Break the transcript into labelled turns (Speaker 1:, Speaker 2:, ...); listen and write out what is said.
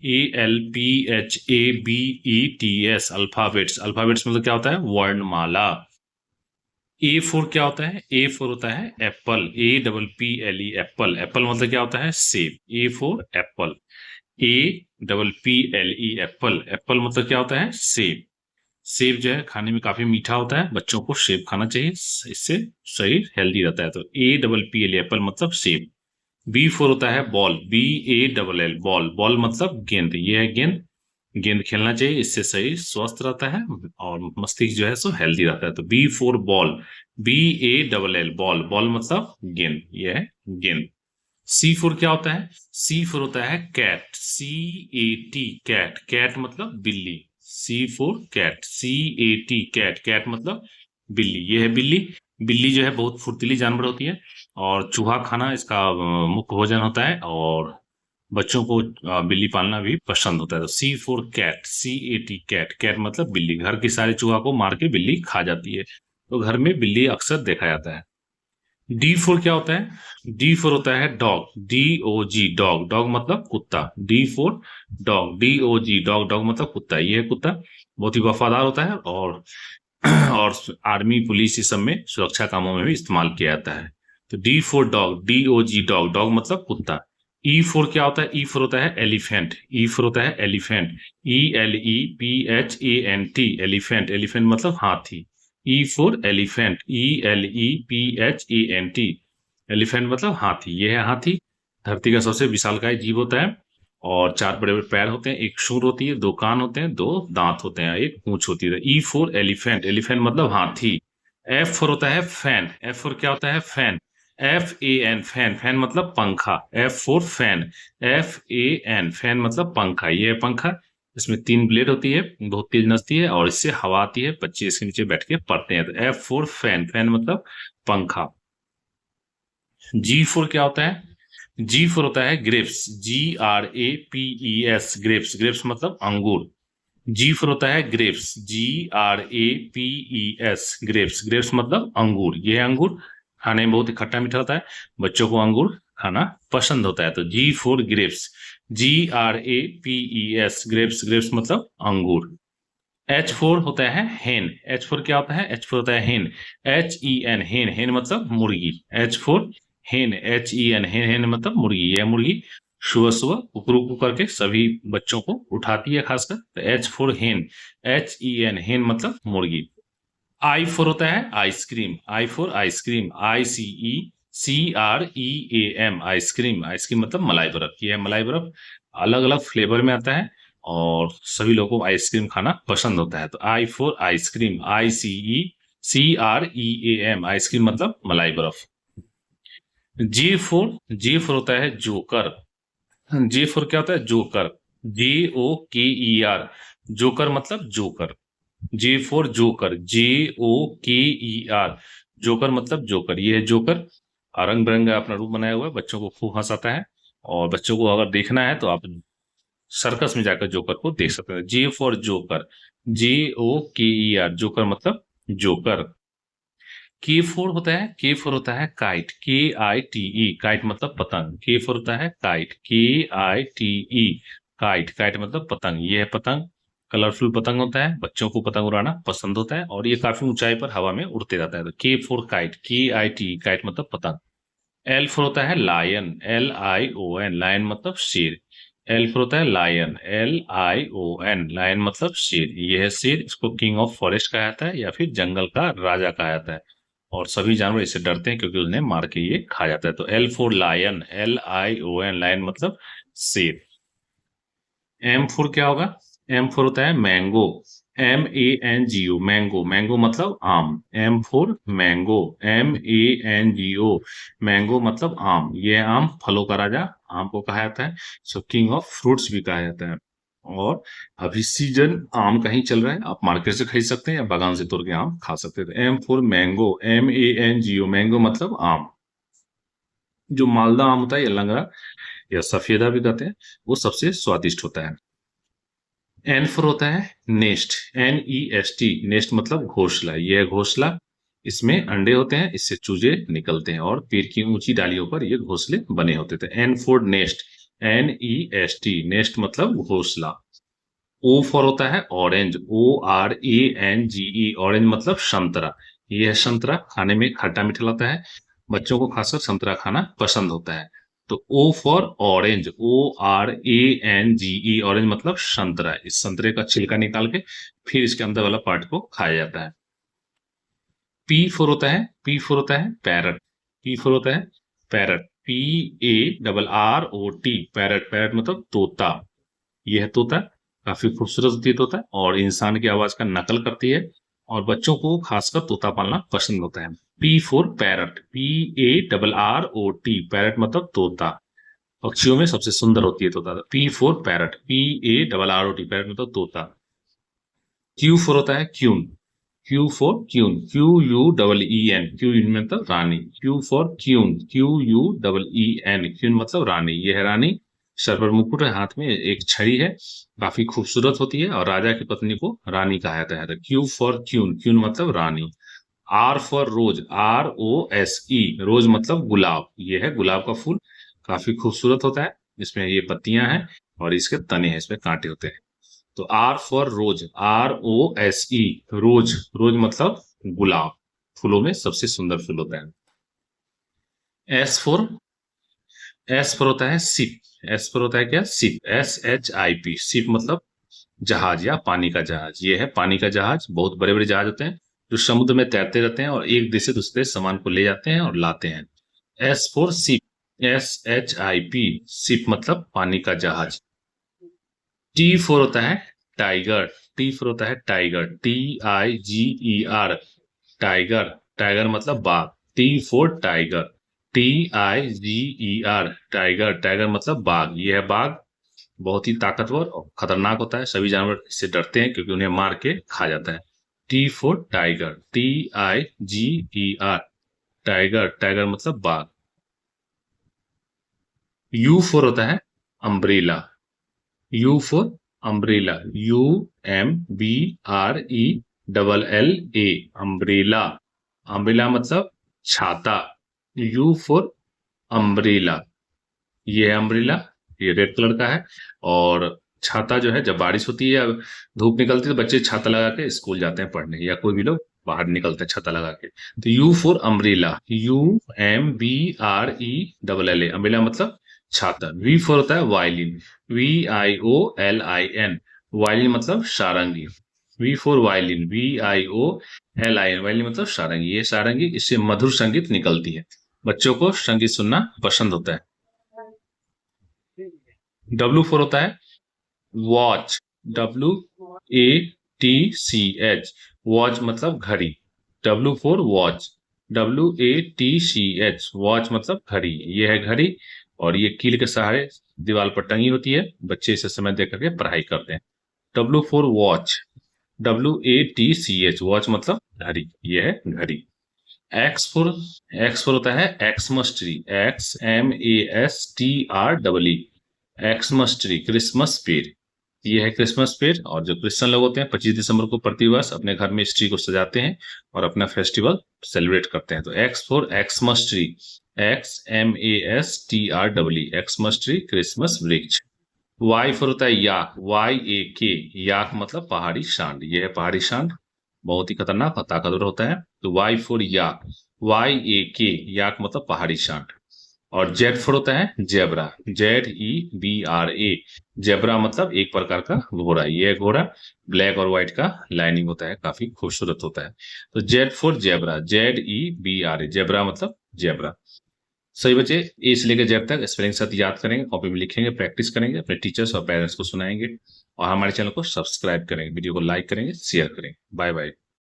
Speaker 1: ALPHABETS, alphabets. Alphabets मतलब क्या होता है? वर्णमाला। A4 क्या होता है? A4 होता है एप्पल, APPLE, एप्पल। एप्पल मतलब क्या होता है? सेब। A4 Apple, APPLE, Apple. Apple मतलब क्या होता है? सेब। सेब जो है खाने में काफी मीठा होता है, बच्चों को सेब खाना चाहिए, इससे शरीर हेल्दी रहता है। तो APPLE, एप्पल मतलब सेब। B4 होता है बॉल, BALL, बॉल। बॉल मतलब गेंद, ये है गेंद। गेंद खेलना चाहिए, इससे शरीर स्वस्थ रहता है और मस्तिष्क जो है सो हेल्दी रहता है। तो B4 ball, BALL, ball. Ball मतलब गेंद, ये है गेंद। C4 क्या होता है? C4 होता है कैट, CAT, कैट। कैट मतलब बिल्ली। C4 cat, CAT, cat. Cat मतलब बिल्ली, ये है बिल्ली। बिल्ली जो है बहुत फुर्तीली जानवर होती है और चूहा खाना इसका मुख्य भोजन होता है, और बच्चों को बिल्ली पालना भी पसंद होता है। तो C4 cat, CAT, cat. Cat मतलब बिल्ली। घर की सारे चूहा को मार के बिल्ली खा जाती है, तो घर में बिल्ली अक्सर देखा जाता है। D4 क्या होता है? D4 होता है डॉग, DOG, डॉग। डॉग मतलब कुत्ता। D4 dog, DOG, dog. Dog मतलब कुत्ता, ये है कुत्ता। बहुत ही वफादार होता है और और आर्मी पुलिस इस सब में सुरक्षा कामों में भी इस्तेमाल किया जाता है। तो D4 dog, DOG dog. Dog मतलब कुत्ता। E4 क्या होता है? E4 होता है एलिफेंट। E4 होता है एलिफेंट, ELEPHANT, एलिफेंट। एलिफेंट मतलब हाथी। E4 एलिफेंट, ELEPHANT, एलिफेंट मतलब हाथी, ये है हाथी। धरती का सबसे विशालकाय जीव होता है और चार बड़े बड़े पैर होते हैं, एक सूंड होती है, दो कान होते हैं, दो दांत होते हैं, एक पूंछ होती है। E4 एलिफेंट, एलिफेंट मतलब हाथी। F4 होता है फैन। F4 क्या होता है? Fan, FAN, fan. फैन मतलब पंखा। F4 फैन, FAN, फैन मतलब पंखा, ये है पंखा। इसमें तीन ब्लेड होती है, बहुत तेज नचती है और इससे हवा आती है, बच्चे इसके नीचे बैठ के पढ़ते हैं। तो F4 फैन, फैन मतलब पंखा। G4 क्या होता है? G4 होता है ग्रेप्स, GRAPES, ग्रेप्स। ग्रेप्स मतलब अंगूर। G4 होता है ग्रेप्स, GRAPES, ग्रेप्स। ग्रेप्स मतलब अंगूर, ये है अंगूर। खाने में बहुत ही खट्टा मीठा होता है, बच्चों को अंगूर खाना पसंद होता है। तो G4 grapes, GRAPES, grapes. Grapes मतलब अंगूर। H4 होता है हेन। H4 क्या होता है? H4 होता है हेन, HEN, हेन। हेन मतलब मुर्गी। H4 हेन, HEN, हेन। हेन मतलब मुर्गी, यह मुर्गी सुबह सुबह कुकरू करके सभी बच्चों को उठाती है खासकर। तो H4 हेन, HEN, हेन मतलब मुर्गी। I4 होता है ice cream, I4 ice cream, ICECREAM, ice cream. Ice cream मतलब मलाई बर्फ, ये है मलाई बर्फ। अलग अलग फ्लेवर में आता है और सभी लोगों को आइसक्रीम खाना पसंद होता है। तो I4 आइसक्रीम, ICECREAM, आइसक्रीम मतलब मलाई बर्फ। J4 होता है जोकर। J4 क्या होता है? जोकर, JOKER, जोकर मतलब joker. J4 joker, JOKER, joker मतलब जोकर, ये है जोकर। रंग बिरंगा अपना रूप बनाया हुआ है, बच्चों को खूब हंसाता है। और बच्चों को अगर देखना है तो आप सर्कस में जाकर जोकर को देख सकते हैं। J4 जोकर, JOKER, जोकर मतलब जोकर। K4 होता है काइट, KITE, काइट मतलब पतंग। K4 होता है काइट, KITE, काइट। काइट मतलब पतंग, ये है पतंग। कलरफुल पतंग होता है, बच्चों को पतंग उड़ाना पसंद होता है और ये काफी ऊंचाई पर हवा में उड़ते रहता है। तो K4 काइट, KITE, काइट मतलब पतंग। L4 होता है लायन, LION, लायन मतलब शेर। L4 होता है लायन, LION, लायन मतलब शेर, ये है शेर। इसको किंग ऑफ फॉरेस्ट कहा जाता है या फिर जंगल का राजा कहा जाता है और सभी जानवर इससे डरते हैं क्योंकि उन्हें मार के ये खा जाता है। तो L4 लायन, LION, लायन मतलब शेर। M4 क्या होगा? M4 होता है मैंगो, MANGO, मैंगो। मैंगो मतलब आम। M4 मैंगो, MANGO, मैंगो मतलब आम, ये है आम, फलों का राजा आम को कहा जाता है। सो किंग ऑफ फ्रूट्स भी कहा जाता है। और अभी सीजन आम का ही चल रहा है, आप मार्केट से खरीद सकते हैं या बागान से तोड़ के आम खा सकते हैं। तो M4 मैंगो, MANGO, मैंगो मतलब आम। जो मालदा आम होता है या लंगड़ा या सफेदा भी कहते हैं, वो सबसे स्वादिष्ट होता है। N4 होता है नेस्ट, NEST, नेस्ट मतलब घोंसला, ये है घोंसला। इसमें अंडे होते हैं, इससे चूजे निकलते हैं और पेड़ की ऊंची डालियों पर ये घोंसले बने होते थे। N4 नेस्ट, NEST, नेस्ट मतलब घोंसला। O फॉर होता है ऑरेंज, ORANGE, ऑरेंज मतलब संतरा। ये है संतरा, खाने में खट्टा मीठा लगता है, बच्चों को खासकर संतरा खाना पसंद होता है। तो O for orange, ORANGE, orange मतलब संतरा। इस संतरे का छिलका निकाल के फिर इसके अंदर वाला पार्ट को खाया जाता है। P4 होता है पैरट। P4 होता है पैरट, PARROT, पैरट। पैरट मतलब तोता। यह है तोता, काफी खूबसूरत होती है तोता, और इंसान की आवाज का नकल करती है, और बच्चों को खासकर तोता पालना पसंद होता है। P4 पैरट, PARROT, पैरट मतलब तोता। पक्षियों में सबसे सुंदर होती है तोता। P4 पैरट, PARROT, पैरट मतलब तोता। Q4 होता है queue. Q4 queue, QUEEN, queue मतलब रानी। Q4 क्यून, QUEEN, क्यून मतलब रानी। यह है रानी, सर पर मुकुट है, हाथ में एक छड़ी है, काफी खूबसूरत होती है, और राजा की पत्नी को रानी कहा जाता है। तो Q4 क्यून, क्यून मतलब रानी। R फॉर रोज, ROSE, रोज मतलब गुलाब। ये है गुलाब का फूल, काफी खूबसूरत होता है, इसमें ये पत्तियां हैं और इसके तने हैं, इसमें कांटे होते हैं। तो R फॉर रोज, ROSE, रोज। रोज मतलब गुलाब, फूलों में सबसे सुंदर फूल होता है। एस फॉर होता है सिप। एस फॉर होता है क्या? सिप, SHIP, सिप मतलब जहाज या पानी का जहाज। ये है पानी का जहाज, बहुत बड़े बड़े जहाज होते हैं जो समुद्र में तैरते रहते हैं और एक देश से दूसरे देश सामान को ले जाते हैं और लाते हैं। S for ship, SHIP, ship मतलब पानी का जहाज। T4 होता है टाइगर। T4 होता है टाइगर, TIGER, टाइगर। टाइगर मतलब बाघ। T4 tiger, TIGER, tiger. Tiger मतलब बाघ। यह है बाघ, बहुत ही ताकतवर और खतरनाक होता है, सभी जानवर इससे डरते हैं क्योंकि उन्हें मार के खा जाता है। T4 tiger, TIGER, tiger. Tiger मतलब बाघ। U4 होता है umbrella. You for umbrella, UMBRELLA, umbrella. Umbrella मतलब छाता। यू फॉर अम्ब्रेला, ये है अम्ब्रेला, ये रेड कलर का है। और छाता जो है, जब बारिश होती है या धूप निकलती है तो बच्चे छाता लगा के स्कूल जाते हैं पढ़ने, या कोई भी लोग बाहर निकलते हैं छाता लगा के। तो you for umbrella, UMBRELLA, umbrella मतलब छाता। वी फॉर होता है वायलिन, VIOLIN, वायलिन मतलब सारंगी। V for violin, VIOLIN, violin मतलब सारंगी। ये सारंगी, इससे मधुर संगीत निकलती है, बच्चों को संगीत सुनना पसंद होता है। W4 होता है वॉच, WATCH, वॉच मतलब घड़ी। W4 वॉच, WATCH, वॉच मतलब घड़ी। ये है घड़ी, और ये कील के सहारे दीवार पर टंगी होती है, बच्चे इसे समय दे करके पढ़ाई करते हैं। W4 वॉच, WATCH, वॉच मतलब घड़ी। ये है घड़ी। एक्स फोर होता है Xmas tree, XMASTREE, Xmas tree, Christmas पेड़। ये है क्रिसमस पेड़, और जो क्रिश्चियन लोग होते हैं 25 दिसंबर को प्रतिवर्ष अपने घर में इस ट्री को सजाते हैं और अपना फेस्टिवल सेलिब्रेट करते हैं। तो X4 Xmas tree, XMASTREE, Xmas tree, Christmas वृक्ष। Y4 होता है याक, YAK, याक मतलब पहाड़ी सांड। ये है पहाड़ी सांड, बहुत ही खतरनाक और ताकतवर होता है। तो Y4 याक, YAK, याक मतलब पहाड़ी सांड। और Z4 होता है जेबरा, ZEBRA, जेबरा मतलब एक प्रकार का घोड़ा। ये घोड़ा ब्लैक और व्हाइट का लाइनिंग होता है, काफी खूबसूरत होता है। तो Z4 जेबरा, ZEBRA, जेबरा मतलब जेबरा। सही बच्चे, ए से लेकर जेड तक स्पेलिंग साथ याद करेंगे, कॉपी में लिखेंगे, प्रैक्टिस करेंगे, अपने टीचर्स और पेरेंट्स को सुनाएंगे, और हमारे चैनल को सब्सक्राइब करेंगे, वीडियो को लाइक करेंगे, शेयर करेंगे। Bye bye.